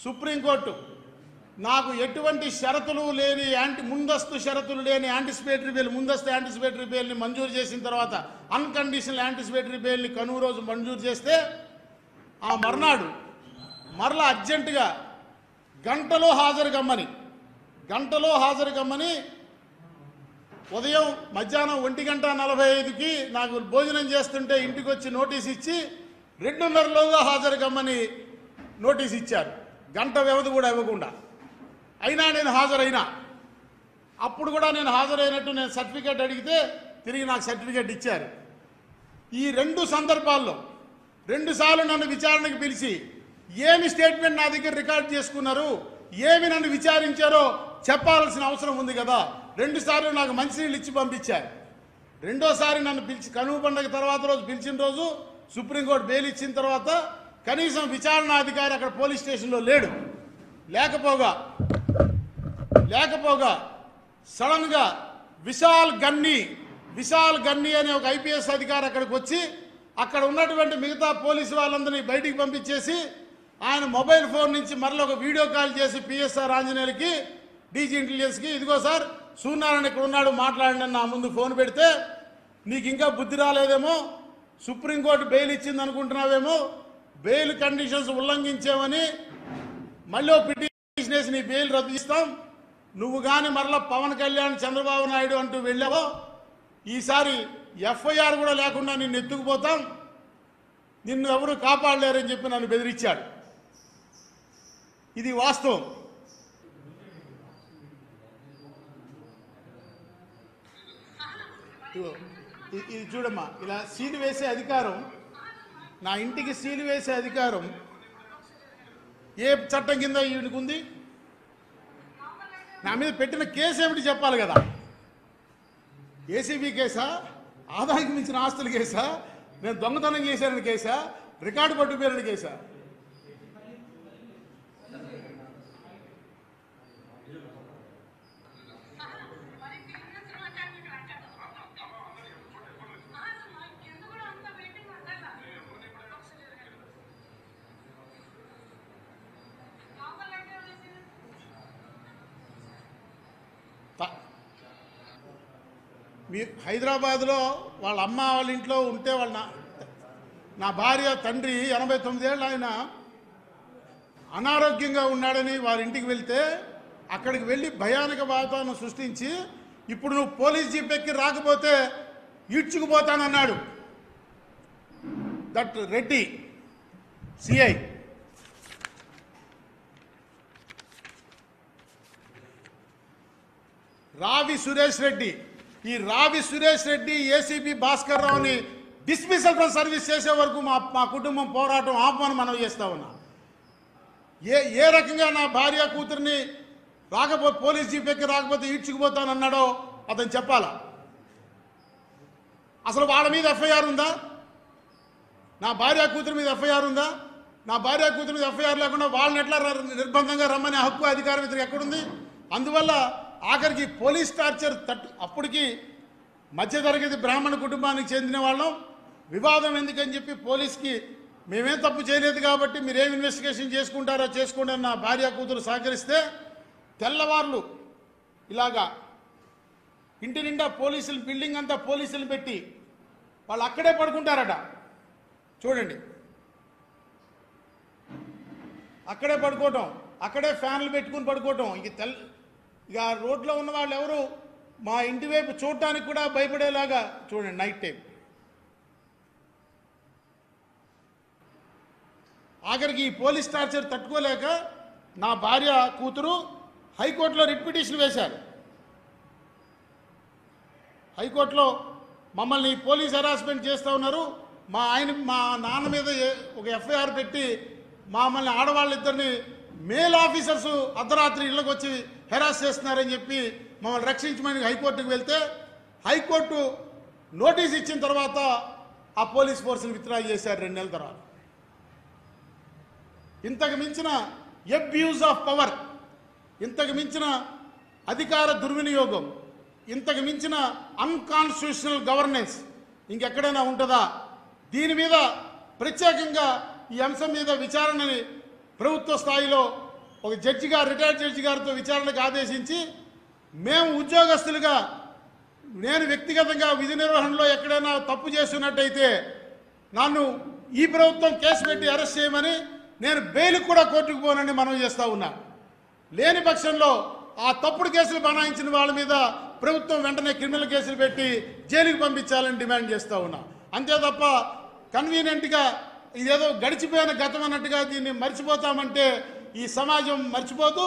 Supreme court నాకు ఎటువంటి షరతులు లేని ముందస్తు షరతులు లేని యాంటిసిపేటరీ బెయిల్ ముందస్తు యాంటిసిపేటరీ బెయిల్ని మంజూరు చేసిన తర్వాత అన్కండిషనల్ యాంటిసిపేటరీ బెయిల్ని కనుమ రోజు మంజూరు చేస్తే ఆ మర్నాడు మరలా అర్జెంటుగా గంటలో హాజరు కమ్మని ఉదయం మధ్యాహ్నం 1:45కి నాకు భోజనం చేస్తుంటే ఇంటికి వచ్చి నోటీస్ ఇచ్చి 2:30లోగా హాజరు కమ్మని నోటీస్ ఇచ్చారు. గంట వ్యవధి కూడా ఇవ్వకుండా. అయినా నేను హాజరైనా. అప్పుడు కూడా నేను హాజరైనట్టు నేను సర్టిఫికేట్ అడిగితే తిరిగి నాకు సర్టిఫికేట్ ఇచ్చారు. ఈ 2 సందర్భాల్లో 2 సార్లు నన్ను విచారణకు పిలిచి ఏమి స్టేట్మెంట్ నా దగ్గర రికార్డ్ చేసుకున్నారు, ఏమి నన్ను విచారించారో చెప్పాల్సిన అవసరం ఉంది కదా. 2 సార్లు నాకు మంచినీళ్ళు ఇచ్చి పంపించారు. రెండోసారి నన్ను పిలిచి కనుమ పండుగ తర్వాత రోజు పిలిచిన రోజు సుప్రీంకోర్టు బెయిల్ ఇచ్చిన తర్వాత కనీసం విచారణ అధికారి అక్కడ పోలీస్ స్టేషన్లో లేడు. లేకపోగా సడన్గా విశాల్ గన్ని అనే ఒక ఐపీఎస్ అధికారి అక్కడికి వచ్చి అక్కడ ఉన్నటువంటి మిగతా పోలీసు వాళ్ళందరినీ బయటికి పంపించేసి ఆయన మొబైల్ ఫోన్ నుంచి మరలా ఒక వీడియో కాల్ చేసి పిఎస్ఆర్ ఆంజనేయులకి డీజీ ఇంటెలిజెన్స్కి ఇదిగో సార్ సూర్యనారాయణ ఇక్కడ ఉన్నాడు మాట్లాడండి నా ముందు ఫోన్ పెడితే నీకు ఇంకా బుద్ధి రాలేదేమో, సుప్రీంకోర్టు బెయిల్ ఇచ్చింది అనుకుంటున్నావేమో, బెయిల్ కండిషన్స్ ఉల్లంఘించామని మళ్ళీ పిటిషన్ వేసి నీ బెయిల్ రద్దు చేస్తాం, నువ్వు కానీ మరలా పవన్ కళ్యాణ్ చంద్రబాబు నాయుడు అంటూ వెళ్ళావో ఈసారి ఎఫ్ఐఆర్ కూడా లేకుండా నిన్ను ఎత్తుకుపోతాం, నిన్ను ఎవరు కాపాడలేరని చెప్పి నన్ను బెదిరించాడు. ఇది వాస్తవం. ఇది చూడమ్మా, ఇలా సీలు వేసే అధికారం, నా ఇంటికి సీలు వేసే అధికారం ఏ చట్టం కింద ఈయనకు ఉంది? నా మీద పెట్టిన కేసు ఏమిటి చెప్పాలి కదా. ఏసీబీ కేసా, ఆదాయానికి మించిన ఆస్తుల కేసా, నేను దొంగతనం చేశానని కేసా, రికార్డు పట్టుకుపోయారని కేసా? మీరు హైదరాబాద్లో వాళ్ళ అమ్మ వాళ్ళ ఇంట్లో ఉంటే వాళ్ళ నా భార్య తండ్రి 89 ఏళ్ళు ఆయన అనారోగ్యంగా ఉన్నాడని వారి ఇంటికి వెళ్తే అక్కడికి వెళ్ళి భయానక వాతావరణం సృష్టించి ఇప్పుడు నువ్వు పోలీస్ జీప్ ఎక్కి రాకపోతే ఈడ్చుకుపోతానన్నాడు. That Reddy CI. రావి సురేష్ రెడ్డి, ఈ రావి సురేష్ రెడ్డి ఏసీబీ భాస్కర్ రావుని డిస్మిసల్ ఫ్రమ్ సర్వీస్ చేసే వరకు మా కుటుంబం పోరాటం ఆపమని మనం చేస్తా ఉన్నా. ఏ రకంగా నా భార్య కూతురిని రాకపోతే పోలీస్ జీప్ ఎక్కి రాకపోతే ఈడ్చుకుపోతానన్నాడో అతను చెప్పాలా. అసలు వాళ్ళ మీద ఎఫ్ఐఆర్ ఉందా? నా భార్య కూతురి మీద ఎఫ్ఐఆర్ ఉందా? నా భార్య కూతురి మీద ఎఫ్ఐఆర్ లేకుండా వాళ్ళని ఎట్లా నిర్బంధంగా రమ్మనే హక్కు అధికారం ఇతనికి ఎక్కడుంది? అందువల్ల ఆఖరికి పోలీస్ టార్చర్ అప్పటికి మధ్యతరగతి బ్రాహ్మణ కుటుంబానికి చెందిన వాళ్ళం, వివాదం ఎందుకని చెప్పి పోలీస్కి మేమేం తప్పు చేయలేదు కాబట్టి మీరేం ఇన్వెస్టిగేషన్ చేసుకుంటారో చేసుకోండి అని నా భార్య కూతురు సహకరిస్తే తెల్లవార్లు ఇలాగా ఇంటి నిండా పోలీసులు, బిల్డింగ్ అంతా పోలీసులు పెట్టి వాళ్ళు అక్కడే పడుకుంటారట. చూడండి, అక్కడే పడుకోవటం, అక్కడే ఫ్యాన్లు పెట్టుకుని పడుకోవటం. ఇక రోడ్లో ఉన్న వాళ్ళు ఎవరు మా ఇంటి వైపు చూడటానికి కూడా భయపడేలాగా చూడండి నైట్ టైం. ఆఖరికి ఈ పోలీస్ టార్చర్ తట్టుకోలేక నా భార్య కూతురు హైకోర్టులో రిట్ పిటిషన్ వేశారు. హైకోర్టులో మమ్మల్ని పోలీస్ హెరాస్మెంట్ చేస్తూ ఉన్నారు, మా నాన్న మీద ఒక ఎఫ్ఐఆర్ పెట్టి మమ్మల్ని ఆడవాళ్ళిద్దరిని మేల్ ఆఫీసర్స్ అర్ధరాత్రి ఇళ్ళకి వచ్చి హెరాస్ చేస్తున్నారని చెప్పి మమ్మల్ని రక్షించమని హైకోర్టుకు వెళ్తే హైకోర్టు నోటీస్ ఇచ్చిన తర్వాత ఆ పోలీస్ ఫోర్స్ని విత్డ్రా చేశారు 2 నెలల తర్వాత. ఇంతకు మించిన అబ్యూజ్ ఆఫ్ పవర్, ఇంతకు మించిన అధికార దుర్వినియోగం, ఇంతకు మించిన అన్కాన్స్టిట్యూషనల్ గవర్నెన్స్ ఇంకెక్కడైనా ఉంటుందా? దీని మీద ప్రత్యేకంగా ఈ అంశం మీద విచారణని ప్రభుత్వ స్థాయిలో ఒక రిటైర్డ్ జడ్జి గారితో విచారణకు ఆదేశించి మేము ఉద్యోగస్తులుగా నేను వ్యక్తిగతంగా విధి నిర్వహణలో ఎక్కడైనా తప్పు చేస్తున్నట్టయితే నన్ను ఈ ప్రభుత్వం కేసు పెట్టి అరెస్ట్ చేయమని నేను బెయిల్కి కూడా కోర్టుకు పోనని మనవి చేస్తూ ఉన్నా. లేని పక్షంలో ఆ తప్పుడు కేసులు బనాయించిన వాళ్ళ మీద ప్రభుత్వం వెంటనే క్రిమినల్ కేసులు పెట్టి జైలుకి పంపించాలని డిమాండ్ చేస్తూ ఉన్నా. అంతే తప్ప కన్వీనియంట్గా ఇదేదో గడిచిపోయిన గతం అన్నట్టుగా దీన్ని మర్చిపోతామంటే ఈ సమాజం మర్చిపోతూ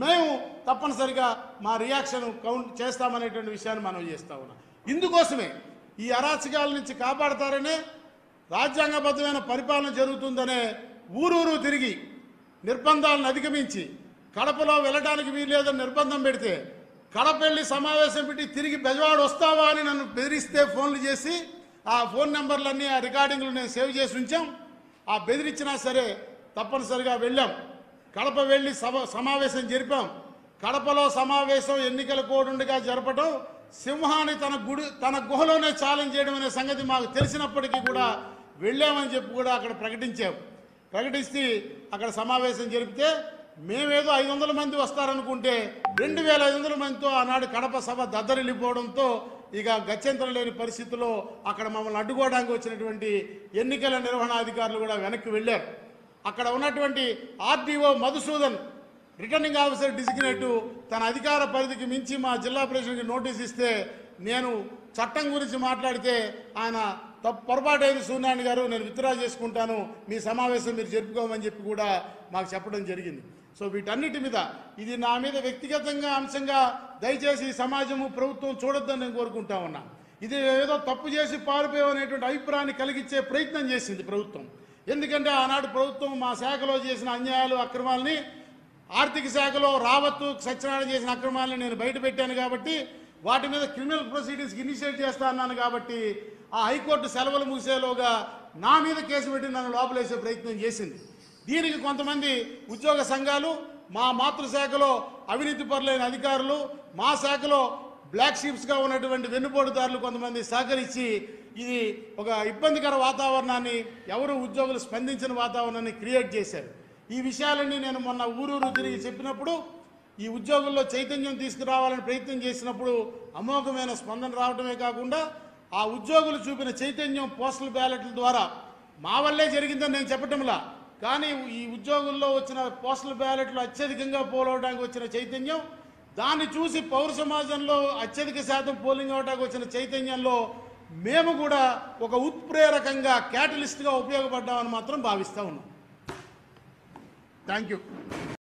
మేము తప్పనిసరిగా మా రియాక్షన్ కౌంట్ చేస్తామనేటువంటి విషయాన్ని మనం చేస్తూ ఉన్నాం. ఇందుకోసమే ఈ అరాచకాల నుంచి కాపాడతారనే రాజ్యాంగబద్ధమైన పరిపాలన జరుగుతుందనే ఊరూరు తిరిగి నిర్బంధాలను అధిగమించి కడపలో వెళ్ళడానికి వీల్లేదని నిర్బంధం పెడితే కడప వెళ్ళి సమావేశం పెట్టి తిరిగి బెజవాడ వస్తావా అని నన్ను బెదిరిస్తే ఫోన్లు చేసి ఆ ఫోన్ నెంబర్లన్నీ ఆ రికార్డింగ్లు నేను సేవ్ చేసి ఉంచాం. ఆ బెదిరించినా సరే తప్పనిసరిగా వెళ్ళాం. కడప వెళ్ళి సమావేశం జరిపాం. కడపలో సమావేశం ఎన్నికల కోడుండగా జరపడం సింహాన్ని తన గుహలోనే ఛాలెంజ్ చేయడం అనే సంగతి మాకు తెలిసినప్పటికీ కూడా వెళ్ళామని చెప్పి కూడా అక్కడ ప్రకటిస్తే అక్కడ సమావేశం జరిపితే మేమేదో 500 మంది వస్తారనుకుంటే 2500 మందితో ఆనాడు కడప సభ దద్దరిల్లిపోవడంతో ఇక గత్యంతరం లేని పరిస్థితుల్లో అక్కడ మమ్మల్ని అడ్డుకోవడానికి వచ్చినటువంటి ఎన్నికల నిర్వహణాధికారులు కూడా వెనక్కి వెళ్ళారు. అక్కడ ఉన్నటువంటి RDO Madhusudan returning officer designate తన అధికార పరిధికి మించి మా జిల్లా ప్రెసిడెంట్కి నోటీస్ ఇస్తే నేను చట్టం గురించి మాట్లాడితే ఆయన పొరపాటైన సూర్యనారాయణ గారు నేను విత్డ్రా చేసుకుంటాను, మీ సమావేశం మీరు జరుపుకోమని చెప్పి కూడా మాకు చెప్పడం జరిగింది. సో వీటన్నిటి మీద ఇది నా మీద వ్యక్తిగతంగా అంశంగా దయచేసి సమాజము ప్రభుత్వం చూడొద్దని నేను కోరుకుంటా ఉన్నా. ఇది ఏదో తప్పు చేసి పారిపోయేటువంటి అభిప్రాయాన్ని కలిగించే ప్రయత్నం చేసింది ప్రభుత్వం. ఎందుకంటే ఆనాడు ప్రభుత్వం మా శాఖలో చేసిన అన్యాయాలు అక్రమాలని ఆర్థిక శాఖలో రావత్తు సత్యనారాయణ చేసిన అక్రమాలని నేను బయట పెట్టాను కాబట్టి వాటి మీద క్రిమినల్ ప్రొసీడింగ్స్కి ఇనిషియేట్ చేస్తా అన్నాను కాబట్టి ఆ హైకోర్టు సెలవులు ముగిసేలోగా నా మీద కేసు పెట్టి నన్ను లోపలేసే ప్రయత్నం చేసింది. దీనికి కొంతమంది ఉద్యోగ సంఘాలు మా మాతృశాఖలో అవినీతి పరులైన అధికారులు మా శాఖలో బ్లాక్ షీప్స్గా ఉన్నటువంటి వెన్నుపోటుదారులు కొంతమంది సహకరించి ఇది ఒక ఇబ్బందికర వాతావరణాన్ని ఎవరు ఉద్యోగులు స్పందించిన వాతావరణాన్ని క్రియేట్ చేశారు. ఈ విషయాలన్నీ నేను మొన్న ఊరూరు తిరిగి చెప్పినప్పుడు ఈ ఉద్యోగుల్లో చైతన్యం తీసుకురావాలని ప్రయత్నం చేసినప్పుడు అమోఘమైన స్పందన రావడమే కాకుండా ఆ ఉద్యోగులు చూపిన చైతన్యం పోస్టల్ బ్యాలెట్ల ద్వారా మా వల్లే జరిగిందని నేను చెప్పటంలా, కానీ ఈ ఉద్యోగుల్లో వచ్చిన పోస్టల్ బ్యాలెట్లు అత్యధికంగా పోలవడానికి వచ్చిన చైతన్యం, దాన్ని చూసి పౌర సమాజంలో అత్యధిక శాతం పోలింగ్ అవడానికి వచ్చిన చైతన్యంలో మేము కూడా ఒక ఉత్ప్రేరకంగా క్యాటలిస్ట్గా ఉపయోగపడ్డామని మాత్రం భావిస్తూ ఉన్నాం. Thank you.